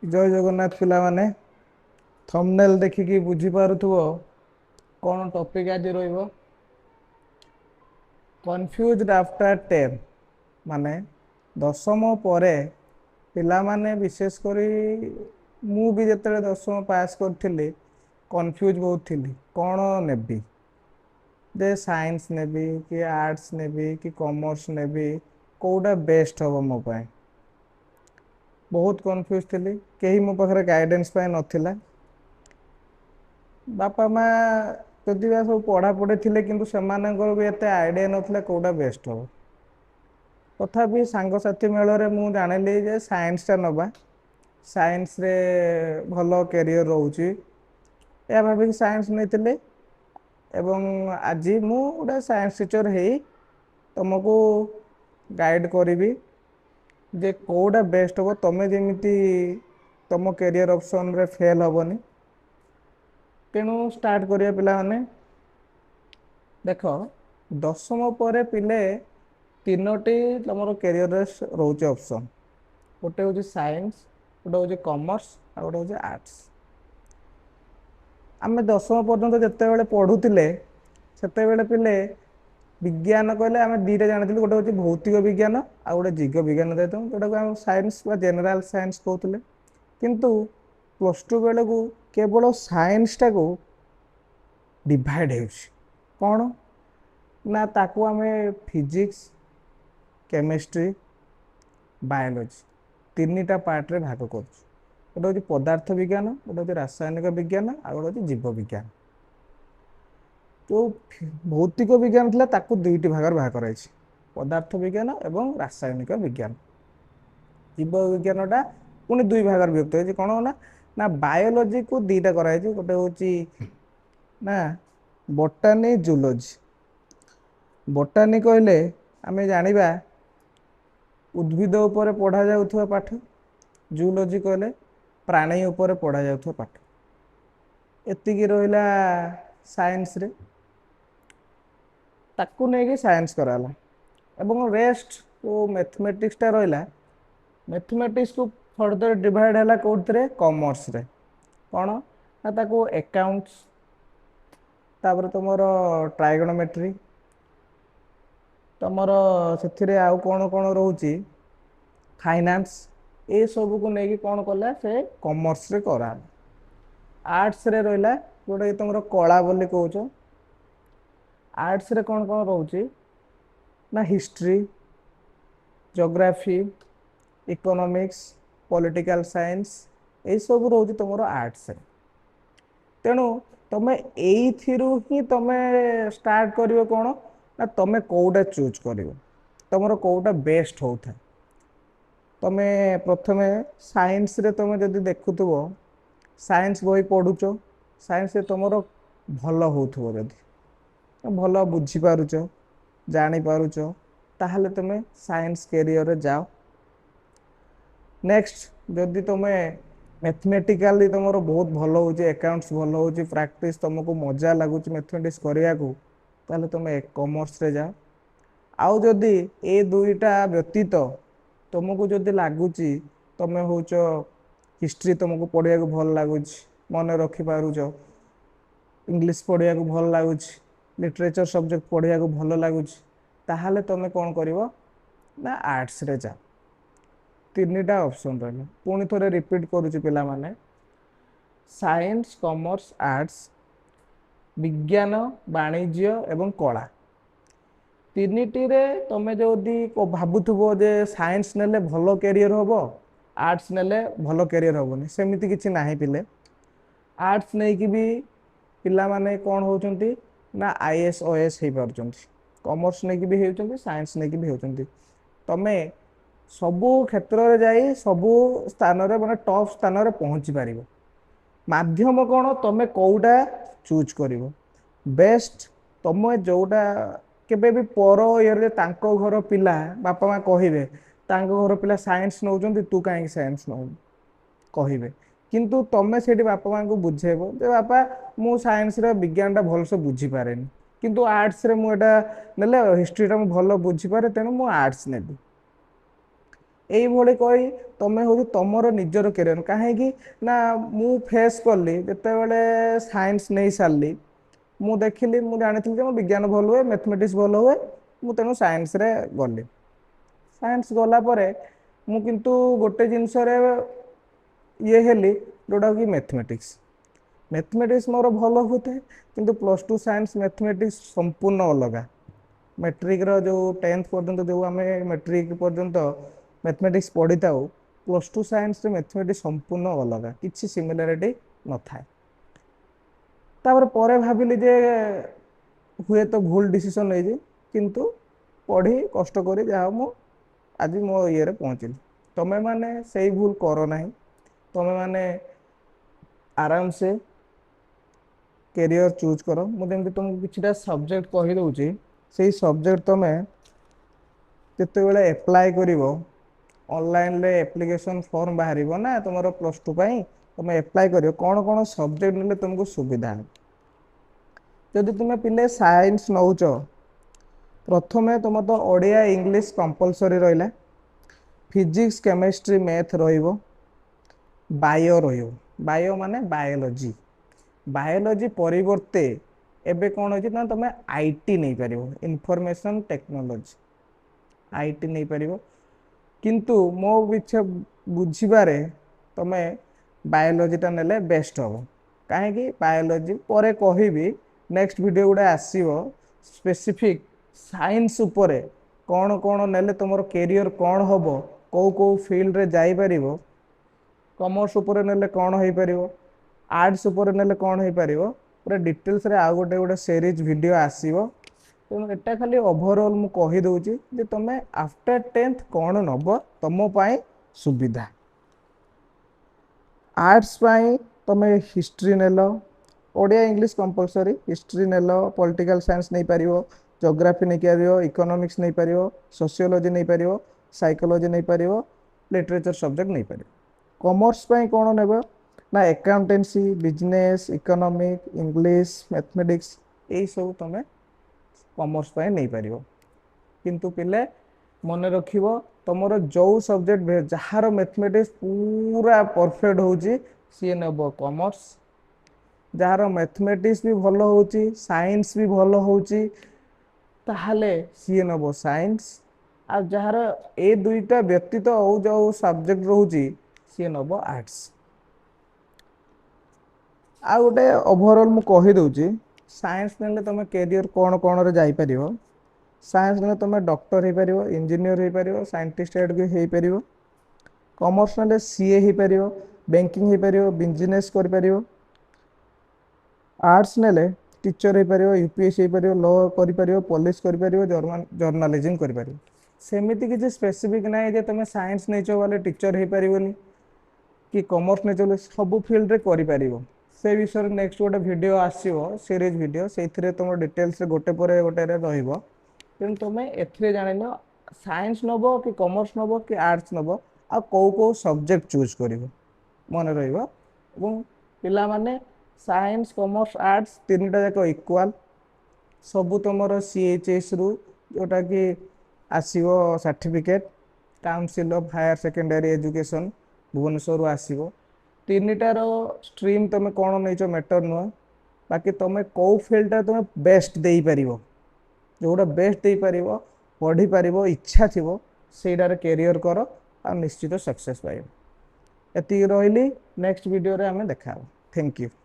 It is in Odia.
जय जगन्नाथ पिला माने थंबनेल देखिकी बुझी पारुथुबो कौन टॉपिक आज रहिबो कन्फ्यूज्ड आफ्टर 10 माने दशम परे पिला माने विशेष करी मु भी जतरे दशम पास करथिली कन्फ्यूज बहुत थिली कौन नेबी जे साइंस नेबी कि आर्ट्स नेबी कि कॉमर्स नेबी कोउटा बेस्ट हबो मो पाए बहुत कन्फ्यूज थिली केही मो पाखरे गाइडेंस पाए नथिला बापा माँ ଯଦି ବା ସବୁ ପଢ଼ାପଢ଼ି ଥିଲେ କିନ୍ତୁ ସେମାନଙ୍କର ବି ଏତେ ଆଇଡ଼ିଆ ନଥିଲା କୋଉଟା ବେଷ୍ଟ ହବ ତଥାପି ସାଙ୍ଗସାଥି ମେଳରେ ମୁଁ ଜାଣିଲି ଯେ ସାଇନ୍ସଟା ନେବା ସାଇନ୍ସରେ ଭଲ କ୍ୟାରିୟର ରହୁଛି ଏହା ଭାବିକି ସାଇନ୍ସ ନେଇଥିଲି ଏବଂ ଆଜି ମୁଁ ଗୋଟେ ସାଇନ୍ସ ଟିଚର ହେଇ ତମକୁ ଗାଇଡ଼ କରିବି ଯେ କୋଉଟା ବେଷ୍ଟ ହବ ତମେ ଯେମିତି ତମ କ୍ୟାରିୟର ଅପସନରେ ଫେଲ୍ ହବନି ତେଣୁ ଷ୍ଟାର୍ଟ କରିବା ପିଲାମାନେ ଦେଖ ଦଶମ ପରେ ପିଲେ ତିନୋଟି ତମର କ୍ୟାରିୟରରେ ରହୁଛି ଅପସନ୍ ଗୋଟେ ହେଉଛି ସାଇନ୍ସ ଗୋଟେ ହେଉଛି କମର୍ସ ଆଉ ଗୋଟେ ହେଉଛି ଆର୍ଟ୍ସ ଆମେ ଦଶମ ପର୍ଯ୍ୟନ୍ତ ଯେତେବେଳେ ପଢ଼ୁଥିଲେ ସେତେବେଳେ ପିଲେ ବିଜ୍ଞାନ କହିଲେ ଆମେ ଦୁଇଟା ଜାଣିଥିଲୁ ଗୋଟେ ହେଉଛି ଭୌତିକ ବିଜ୍ଞାନ ଆଉ ଗୋଟେ ଜୀବ ବିଜ୍ଞାନ ଯାଇଥାଉ ଯେଉଁଟାକୁ ଆମେ ସାଇନ୍ସ ବା ଜେନେରାଲ ସାଇନ୍ସ କହୁଥିଲେ କିନ୍ତୁ ପ୍ଲସ୍ ଟୁ ବେଳକୁ କେବଳ ସାଇନ୍ସଟାକୁ ଡିଭାଇଡ୍ ହେଉଛି କ'ଣ ନା ତାକୁ ଆମେ ଫିଜିକ୍ସ କେମିଷ୍ଟ୍ରି ବାୟୋଲୋଜି ତିନିଟା ପାର୍ଟରେ ଭାଗ କରୁଛୁ ଗୋଟେ ହେଉଛି ପଦାର୍ଥ ବିଜ୍ଞାନ ଗୋଟେ ହେଉଛି ରାସାୟନିକ ବିଜ୍ଞାନ ଆଉ ଗୋଟେ ହେଉଛି ଜୀବ ବିଜ୍ଞାନ ଯେଉଁ ଭୌତିକ ବିଜ୍ଞାନ ଥିଲା ତାକୁ ଦୁଇଟି ଭାଗରେ ଭାଗ କରାଯାଇଛି ପଦାର୍ଥ ବିଜ୍ଞାନ ଏବଂ ରାସାୟନିକ ବିଜ୍ଞାନ ଜୀବ ବିଜ୍ଞାନଟା ପୁଣି ଦୁଇ ଭାଗରେ ବିଭକ୍ତ ହେଇଛି କ'ଣ ନା ନା ବାୟୋଲୋଜିକୁ ଦୁଇଟା କରାଯାଇଛି ଗୋଟେ ହେଉଛି ନା ବୋଟାନି ଜୁଲୋଜି ବୋଟାନି କହିଲେ ଆମେ ଜାଣିବା ଉଦ୍ଭିଦ ଉପରେ ପଢ଼ାଯାଉଥିବା ପାଠ ଜୁଲୋଜି କହିଲେ ପ୍ରାଣୀ ଉପରେ ପଢ଼ାଯାଉଥିବା ପାଠ ଏତିକି ରହିଲା ସାଇନ୍ସରେ ତାକୁ ନେଇକି ସାଇନ୍ସ କରାଗଲା ଏବଂ ରେଷ୍ଟ ଯେଉଁ ମ୍ୟାଥମେଟିକ୍ସଟା ରହିଲା ମ୍ୟାଥମେଟିକ୍ସକୁ ଫର୍ଦର ଡିଭାଇଡ୍ ହେଲା କେଉଁଥିରେ କମର୍ସରେ କ'ଣ ନା ତାକୁ ଏକାଉଣ୍ଟସ୍ ତାପରେ ତୁମର ଟ୍ରାଇଗୋନୋମେଟ୍ରି ତୁମର ସେଥିରେ ଆଉ କ'ଣ ରହୁଛି ଫାଇନାନ୍ସ ଏସବୁକୁ ନେଇକି କ'ଣ କଲା ସେ କମର୍ସରେ କରାହେଲା ଆର୍ଟ୍ସରେ ରହିଲା ଯେଉଁଟାକି ତୁମର କଳା ବୋଲି କହୁଛ ଆର୍ଟ୍ସରେ କ'ଣ ରହୁଛି ନା history geography economics political science ଏଇସବୁ ରହୁଛି ତୁମର ଆର୍ଟ୍ସରେ ତେଣୁ ତମେ ଏଇଥିରୁ ହିଁ ତମେ ଷ୍ଟାର୍ଟ କରିବ କ'ଣ ନା ତମେ କେଉଁଟା ଚୁଜ୍ କରିବ ତମର କେଉଁଟା ବେଷ୍ଟ ହେଉଥାଏ ତମେ ପ୍ରଥମେ ସାଇନ୍ସରେ ତମେ ଯଦି ଦେଖୁଥିବ ସାଇନ୍ସ ବହି ପଢ଼ୁଛ ସାଇନ୍ସରେ ତମର ଭଲ ହେଉଥିବ ଯଦି ଭଲ ବୁଝିପାରୁଛ ଜାଣିପାରୁଛ ତାହେଲେ ତୁମେ ସାଇନ୍ସ କ୍ୟାରିୟରରେ ଯାଅ ନେକ୍ସଟ ଯଦି ତୁମେ ମ୍ୟାଥମେଟିକାଲି ତୁମର ବହୁତ ଭଲ ହେଉଛି ଏକାଉଣ୍ଟସ୍ ଭଲ ହେଉଛି ପ୍ରାକ୍ଟିସ୍ ତୁମକୁ ମଜା ଲାଗୁଛି ମ୍ୟାଥମେଟିକ୍ସ କରିବାକୁ ତାହେଲେ ତୁମେ କମର୍ସରେ ଯାଅ ଆଉ ଯଦି ଏ ଦୁଇଟା ବ୍ୟତୀତ ତୁମକୁ ଯଦି ଲାଗୁଛି ତୁମେ ହେଉଛ ହିଷ୍ଟ୍ରି ତୁମକୁ ପଢ଼ିବାକୁ ଭଲ ଲାଗୁଛି ମନେ ରଖିପାରୁଛ ଇଂଲିଶ ପଢ଼ିବାକୁ ଭଲ ଲାଗୁଛି ଲିଟରେଚର ସବଜେକ୍ଟ ପଢ଼ିବାକୁ ଭଲ ଲାଗୁଛି ତାହେଲେ ତୁମେ କ'ଣ କରିବ ନା ଆର୍ଟ୍ସରେ ଯାଅ ତିନିଟା ଅପସନ୍ ରହିଲା ପୁଣି ଥରେ ରିପିଟ୍ କରୁଛି ପିଲାମାନେ ସାଇନ୍ସ କମର୍ସ ଆର୍ଟ୍ସ ବିଜ୍ଞାନ ବାଣିଜ୍ୟ ଏବଂ କଳା ତିନିଟିରେ ତୁମେ ଯଦି ଭାବୁଥିବ ଯେ ସାଇନ୍ସ ନେଲେ ଭଲ କ୍ୟାରିୟର ହେବ ଆର୍ଟ୍ସ ନେଲେ ଭଲ କ୍ୟାରିୟର ହେବନି ସେମିତି କିଛି ନାହିଁ ପିଲେ ଆର୍ଟ୍ସ ନେଇକି ବି ପିଲାମାନେ କ'ଣ ହେଉଛନ୍ତି ନା ଆଇଏଏସ୍ ଓଏଏସ୍ ହେଇପାରୁଛନ୍ତି କମର୍ସ ନେଇକି ବି ହେଉଛନ୍ତି ସାଇନ୍ସ ନେଇକି ବି ହେଉଛନ୍ତି ତମେ ସବୁ କ୍ଷେତ୍ରରେ ଯାଇ ସବୁ ସ୍ଥାନରେ ମାନେ ଟପ୍ ସ୍ଥାନରେ ପହଞ୍ଚି ପାରିବ ମାଧ୍ୟମ କ'ଣ ତମେ କେଉଁଟା ଚୁଜ୍ କରିବ ବେଷ୍ଟ ତମେ ଯେଉଁଟା କେବେ ବି ପର ଇଏରେ ତାଙ୍କ ଘର ପିଲା ବାପା ମା କହିବେ ତାଙ୍କ ଘର ପିଲା ସାଇନ୍ସ ନେଉଛନ୍ତି ତୁ କାହିଁକି ସାଇନ୍ସ ନେଉନୁ କହିବେ କିନ୍ତୁ ତମେ ସେଇଠି ବାପା ମାଙ୍କୁ ବୁଝେଇବ ଯେ ବାପା ମୁଁ ସାଇନ୍ସର ବିଜ୍ଞାନଟା ଭଲସେ ବୁଝିପାରେନି କିନ୍ତୁ ଆର୍ଟ୍ସରେ ମୁଁ ଏଇଟା ନେଲେ ହିଷ୍ଟ୍ରିଟା ମୁଁ ଭଲ ବୁଝିପାରେ ତେଣୁ ମୁଁ ଆର୍ଟ୍ସ ନେବି এইଭଳି କହି ତମେ ହେଉଛି ତମର ନିଜର କ୍ୟାରିୟର କାହିଁକି ନା ମୁଁ ଫେସ୍ କଲି ଯେତେବେଳେ ସାଇନ୍ସ ନେଇ ସାରିଲି ମୁଁ ଦେଖିଲି ମୁଁ ଜାଣିଥିଲି ଯେ ମୋ ବିଜ୍ଞାନ ଭଲ ହୁଏ ମ୍ୟାଥମେଟିକ୍ସ ଭଲ ହୁଏ ମୁଁ ତେଣୁ ସାଇନ୍ସରେ ଗଲି ସାଇନ୍ସ ଗଲା ପରେ ମୁଁ କିନ୍ତୁ ଗୋଟେ ଜିନିଷରେ ଇଏ ହେଲି ଯେଉଁଟା କି ମ୍ୟାଥମେଟିକ୍ସ ମ୍ୟାଥମେଟିକ୍ସ ମୋର ଭଲ ହେଉଥାଏ କିନ୍ତୁ ପ୍ଲସ୍ ଟୁ ସାଇନ୍ସ ମ୍ୟାଥମେଟିକ୍ସ ସମ୍ପୂର୍ଣ୍ଣ ଅଲଗା ମେଟ୍ରିକ୍ର ଯେଉଁ 10th ପର୍ଯ୍ୟନ୍ତ ଯେଉଁ ଆମେ ମେଟ୍ରିକ୍ ପର୍ଯ୍ୟନ୍ତ ମ୍ୟାଥମେଟିକ୍ସ ପଢ଼ିଥାଉ ପ୍ଲସ୍ ଟୁ ସାଇନ୍ସରେ ମ୍ୟାଥମେଟିକ୍ସ ସମ୍ପୂର୍ଣ୍ଣ ଅଲଗା କିଛି ସିମିଲାରିଟି ନଥାଏ ତାପରେ ପରେ ଭାବିଲି ଯେ ହୁଏତ ଭୁଲ ଡିସିସନ୍ ନେଇଛି କିନ୍ତୁ ପଢ଼ି କଷ୍ଟ କରି ଯାହା ମୁଁ ଆଜି ମୋ ଇଏରେ ପହଞ୍ଚିଲି ତମେମାନେ ସେଇ ଭୁଲ କର ନାହିଁ ତମେମାନେ ଆରାମସେ କ୍ୟାରିୟର ଚୁଜ୍ କର ମୁଁ ଯେମିତି ତୁମକୁ କିଛିଟା ସବଜେକ୍ଟ କହିଦେଉଛି ସେଇ ସବଜେକ୍ଟ ତମେ ଯେତେବେଳେ ଆପ୍ଲାଏ କରିବ ଅନଲାଇନରେ ଆପ୍ଲିକେସନ୍ ଫର୍ମ ବାହାରିବ ନା ତୁମର ପ୍ଲସ୍ ଟୁ ପାଇଁ ତୁମେ ଆପ୍ଲାଏ କରିବ କ'ଣ ସବଜେକ୍ଟ ନେଲେ ତୁମକୁ ସୁବିଧା ଯଦି ତୁମେ ପିଲେ ସାଇନ୍ସ ନେଉଛ ପ୍ରଥମେ ତୁମର ତ ଓଡ଼ିଆ ଇଂଲିଶ କମ୍ପଲସରି ରହିଲା ଫିଜିକ୍ସ କେମିଷ୍ଟ୍ରି ମ୍ୟାଥ ରହିବ ବାୟୋ ରହିବ ବାୟୋ ମାନେ ବାୟୋଲୋଜି ପରିବର୍ତ୍ତେ ଏବେ କ'ଣ ହେଉଛି ନା ତୁମେ ଆଇଟି ନେଇପାରିବ ଇନଫର୍ମେସନ୍ ଟେକ୍ନୋଲୋଜି ଆଇଟି ନେଇପାରିବ କିନ୍ତୁ ମୋ ଇଚ୍ଛା ବୁଝିବାରେ ତୁମେ ବାୟୋଲୋଜିଟା ନେଲେ ବେଷ୍ଟ ହେବ କାହିଁକି ବାୟୋଲୋଜି ପରେ କହିବି ନେକ୍ସଟ ଭିଡ଼ିଓ ଗୁଡ଼ା ଆସିବ ସ୍ପେସିଫିକ୍ ସାଇନ୍ସ ଉପରେ କ'ଣ ନେଲେ ତୁମର କ୍ୟାରିୟର କ'ଣ ହେବ କେଉଁ ଫିଲ୍ଡରେ ଯାଇପାରିବ କମର୍ସ ଉପରେ ନେଲେ କ'ଣ ହେଇପାରିବ ଆର୍ଟ୍ସ ଉପରେ ନେଲେ କ'ଣ ହେଇପାରିବ ପୁରା ଡିଟେଲ୍ସରେ ଆଉ ଗୋଟେ ସିରିଜ୍ ଭିଡ଼ିଓ ଆସିବ ତେଣୁ ଏଟା ଖାଲି ଓଭରଅଲ୍ ମୁଁ କହିଦେଉଛି ଯେ ତୁମେ ଆଫ୍ଟର 10th କ'ଣ ନେବ ତୁମ ପାଇଁ ସୁବିଧା ଆର୍ଟ୍ସ ପାଇଁ ତୁମେ ହିଷ୍ଟ୍ରି ନେଲ ଓଡ଼ିଆ ଇଂଲିଶ କମ୍ପଲସରି ହିଷ୍ଟ୍ରି ନେଲ ପଲିଟିକାଲ ସାଇନ୍ସ ନେଇପାରିବ ଜୋଗ୍ରାଫି ନେଇପାରିବ ଇକୋନୋମିକ୍ସ ନେଇପାରିବ ସୋସିଓଲୋଜି ନେଇପାରିବ ସାଇକୋଲୋଜି ନେଇପାରିବ ଲିଟରେଚର ସବଜେକ୍ଟ ନେଇପାରିବ କମର୍ସ ପାଇଁ କ'ଣ ନେବ ନା accountancy business economic English mathematics ଏଇସବୁ ତୁମେ କମର୍ସ ପାଇଁ ନେଇପାରିବ କିନ୍ତୁ ପିଲେ ମନେ ରଖିବ ତୁମର ଯେଉଁ ସବଜେକ୍ଟ ଯାହାର ମ୍ୟାଥମେଟିକ୍ସ ପୁରା ପରଫେକ୍ଟ ହେଉଛି ସିଏ ନେବ କମର୍ସ ଯାହାର ମ୍ୟାଥମେଟିକ୍ସ ବି ଭଲ ହେଉଛି ସାଇନ୍ସ ବି ଭଲ ହେଉଛି ତାହେଲେ ସିଏ ନେବ ସାଇନ୍ସ ଆଉ ଯାହାର ଏ ଦୁଇଟା ବ୍ୟତୀତ ଆଉ ଯେଉଁ ସବଜେକ୍ଟ ରହୁଛି ସିଏ ନେବ ଆର୍ଟ୍ସ ଆଉ ଗୋଟେ ଓଭରଅଲ୍ ମୁଁ କହିଦେଉଛି ସାଇନ୍ସ ନେଲେ ତୁମେ କ୍ୟାରିୟର କ'ଣରେ ଯାଇପାରିବ ସାଇନ୍ସ ନେଲେ ତୁମେ ଡକ୍ଟର ହେଇପାରିବ ଇଞ୍ଜିନିୟର ହେଇପାରିବ ସାଇଣ୍ଟିଷ୍ଟ ହେଇପାରିବ କମର୍ସ ନେଲେ ସିଏ ହେଇପାରିବ ବ୍ୟାଙ୍କିଂ ହେଇପାରିବ ବିଜନେସ୍ କରିପାରିବ ଆର୍ଟ୍ସ ନେଲେ ଟିଚର ହେଇପାରିବ ୟୁପିଏସ୍ ହେଇପାରିବ ଲ କରିପାରିବ ପୋଲିସ କରିପାରିବ ଜର୍ଣ୍ଣାଲିଜିମ୍ କରିପାରିବ ସେମିତି କିଛି ସ୍ପେସିଫିକ୍ ନାହିଁ ଯେ ତୁମେ ସାଇନ୍ସ ନେଇଛ ବୋଲେ ଟିଚର ହେଇପାରିବନି କି କମର୍ସ ନେଇଛ ବୋଲେ ସବୁ ଫିଲ୍ଡରେ କରିପାରିବ ସେ ବିଷୟରେ ନେକ୍ସଟ ଗୋଟେ ଭିଡ଼ିଓ ଆସିବ ସିରିଜ୍ ଭିଡ଼ିଓ ସେଇଥିରେ ତୁମର ଡିଟେଲ୍ସରେ ଗୋଟେ ପରେ ଗୋଟେରେ ରହିବ ତେଣୁ ତୁମେ ଏଥିରେ ଜାଣିନ ସାଇନ୍ସ ନେବ କି କମର୍ସ ନେବ କି ଆର୍ଟ୍ସ ନେବ ଆଉ କେଉଁ ସବଜେକ୍ଟ ଚୁଜ୍ କରିବ ମନେ ରହିବ ଏବଂ ପିଲାମାନେ ସାଇନ୍ସ କମର୍ସ ଆର୍ଟ୍ସ ତିନିଟା ଯାକ ଇକ୍ୱାଲ୍ ସବୁ ତୁମର CHSରୁ ଯେଉଁଟାକି ଆସିବ certificate council of higher secondary education ଭୁବନେଶ୍ୱରରୁ ଆସିବ ତିନିଟାର ଷ୍ଟ୍ରିମ୍ ତୁମେ କ'ଣ ନେଇଛ ମ୍ୟାଟର ନୁହଁ ବାକି ତୁମେ କେଉଁ ଫିଲ୍ଡଟା ତୁମେ ବେଷ୍ଟ ଦେଇପାରିବ ଯେଉଁଟା ବେଷ୍ଟ ଦେଇପାରିବ ପଢ଼ିପାରିବ ଇଚ୍ଛା ଥିବ ସେଇଟାରେ କ୍ୟାରିୟର କର ଆଉ ନିଶ୍ଚିତ ସକ୍ସେସ୍ ପାଇବ ଏତିକି ରହିଲି ନେକ୍ସଟ ଭିଡ଼ିଓରେ ଆମେ ଦେଖା ହେବ ଥ୍ୟାଙ୍କ ୟୁ